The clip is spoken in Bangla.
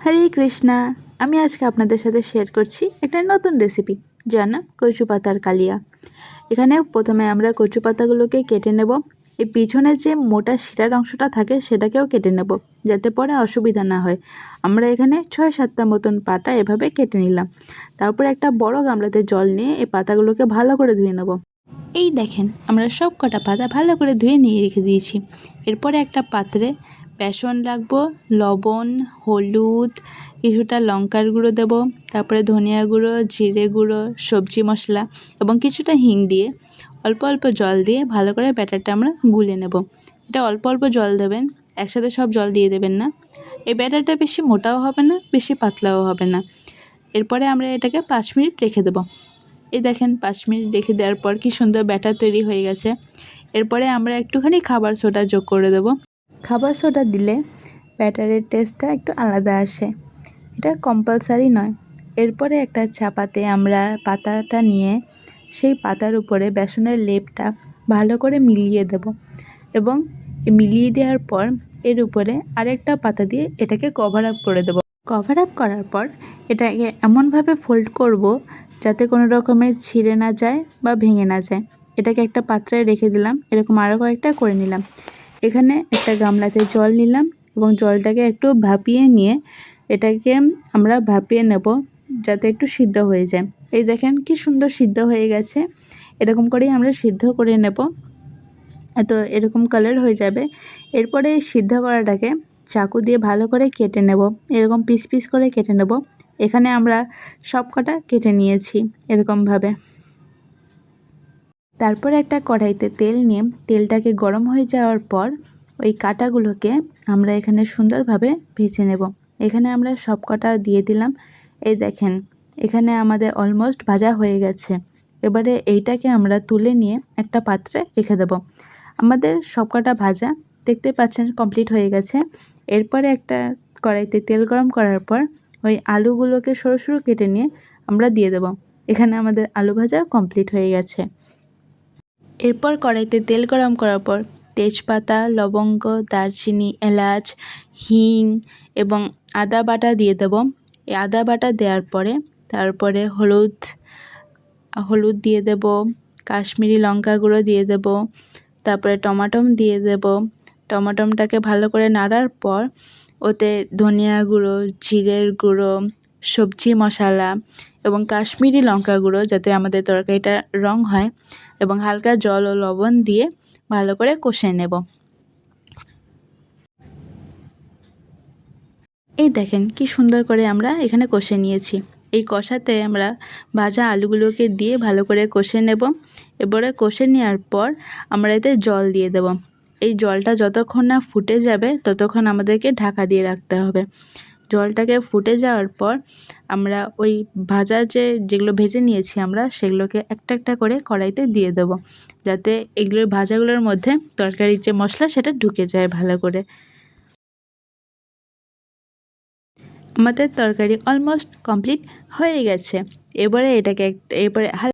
হরে কৃষ্ণা। আমি আজকে আপনাদের সাথে শেয়ার করছি একটা নতুন রেসিপি, যার নাম কচু পাতার কালিয়া। এখানে প্রথমে আমরা কচু পাতাগুলোকে কেটে নেব। এই পিছনে যে মোটা শিরার অংশটা থাকে সেটাকেও কেটে নেব, যাতে পরে অসুবিধা না হয়। আমরা এখানে 6-7টা মতন পাতা এভাবে কেটে নিলাম। তারপর একটা বড় গামলাতে জল নিয়ে এই পাতাগুলোকে ভালো করে ধুয়ে নেব। এই দেখেন, আমরা সব কটা পাতা ভালো করে ধুয়ে নিয়ে রেখে দিয়েছি। এরপরে একটা পাত্রে বেসন রাখবো, লবণ, হলুদ, কিছুটা লঙ্কার গুঁড়ো দেব, তারপরে ধনিয়া গুঁড়ো, জিরে গুঁড়ো, সবজি মশলা এবং কিছুটা হিং দিয়ে অল্প অল্প জল দিয়ে ভালো করে ব্যাটারটা আমরা গুলে নেব। এটা অল্প অল্প জল দেবেন, একসাথে সব জল দিয়ে দেবেন না। এই ব্যাটারটা বেশি মোটাও হবে না, বেশি পাতলাও হবে না। এরপরে আমরা এটাকে 5 মিনিট রেখে দেব। এই দেখেন, 5 মিনিট রেখে দেওয়ার পর কি সুন্দর ব্যাটার তৈরি হয়ে গেছে। এরপরে আমরা একটুখানি খাবার সোডা যোগ করে দেব। খাবার সোডা দিলে ব্যাটারের টেস্টটা একটু আলাদা আসে, এটা কম্পালসারি নয়। এরপরে একটা চাপাতে আমরা পাতাটা নিয়ে সেই পাতার উপরে বেসনের লেপটা ভালো করে মিলিয়ে দেব এবং মিলিয়ে দেওয়ার পর এর উপরে আরেকটা পাতা দিয়ে এটাকে কভার আপ করে দেব। কভার আপ করার পর এটাকে এমনভাবে ফোল্ড করব যাতে কোনো রকমের ছিঁড়ে না যায় বা ভেঙে না যায়। এটাকে একটা পাত্রে রেখে দিলাম। এরকম আরও কয়েকটা করে নিলাম। এখানে একটা গামলাতে জল নিলাম এবং জলটাকে একটু ভাপিয়ে নিয়ে এটাকে আমরা ভাপিয়ে নেব যাতে একটু সিদ্ধ হয়ে যায়। এই দেখেন কি সুন্দর সিদ্ধ হয়ে গেছে। এরকম করেই আমরা সিদ্ধ করে নেব, তো এরকম কালার হয়ে যাবে। এরপরে সিদ্ধ করাটাকে চাকু দিয়ে ভালো করে কেটে নেব, এরকম পিস পিস করে কেটে নেব। এখানে আমরা সব কটা কেটে নিয়েছি এরকমভাবে। তারপর একটা কড়াইতে তেল নিয়ে তেলটাকে গরম হয়ে যাওয়ার পর ওই কাটাগুলোকে আমরা এখানে সুন্দরভাবে ভেজে নেব। এখানে আমরা সব কটা দিয়ে দিলাম। এই দেখেন, এখানে আমাদের অলমোস্ট ভাজা হয়ে গেছে। এবারে এইটাকে আমরা তুলে নিয়ে একটা পাত্রে রেখে দেব। আমাদের সব কটা ভাজা দেখতে পাচ্ছেন কমপ্লিট হয়ে গেছে। এরপরে একটা কড়াইতে তেল গরম করার পর ওই আলুগুলোকে সরু সরু কেটে নিয়ে আমরা দিয়ে দেব। এখানে আমাদের আলু ভাজা কমপ্লিট হয়ে গেছে। এরপর কড়াইতে তেল গরম করার পর তেজপাতা, লবঙ্গ, দারচিনি, এলাচ, হিং এবং আদা বাটা দিয়ে দেব। এই আদা বাটা দেওয়ার পরে তারপরে হলুদ দিয়ে দেব, কাশ্মীরি লঙ্কা গুঁড়ো দিয়ে দেব, তারপরে টমাটম দিয়ে দেব। টমাটমটাকে ভালো করে নাড়ার পর ওতে ধনিয়া গুঁড়ো, জিরের গুঁড়ো, সবজি মশলা এবং কাশ্মীরি লঙ্কা গুঁড়ো, যাতে আমাদের তরকারিটা রং হয়, এবং হালকা জল ও লবণ দিয়ে ভালো করে কষে নেব। এই দেখেন কি সুন্দর করে আমরা এখানে কষে নিয়েছি। এই কষাতে আমরা ভাজা আলুগুলোকে দিয়ে ভালো করে কষে নেব। এবারে কষে নেওয়ার পর আমরা এতে জল দিয়ে দেব। এই জলটা যতক্ষণ না ফুটে যাবে ততক্ষণ আমাদেরকে ঢাকা দিয়ে রাখতে হবে। জলটাকে ফুটে যাওয়ার পর আমরা ওই যেগুলো ভেজে নিয়েছি আমরা সেগুলোকে একটা একটা করে কড়াইতে দিয়ে দেব, যাতে এগুলোর ভাজাগুলোর মধ্যে তরকারির যে মশলা সেটা ঢুকে যায় ভালো করে। আমাদের তরকারি অলমোস্ট কমপ্লিট হয়ে গেছে। এবারে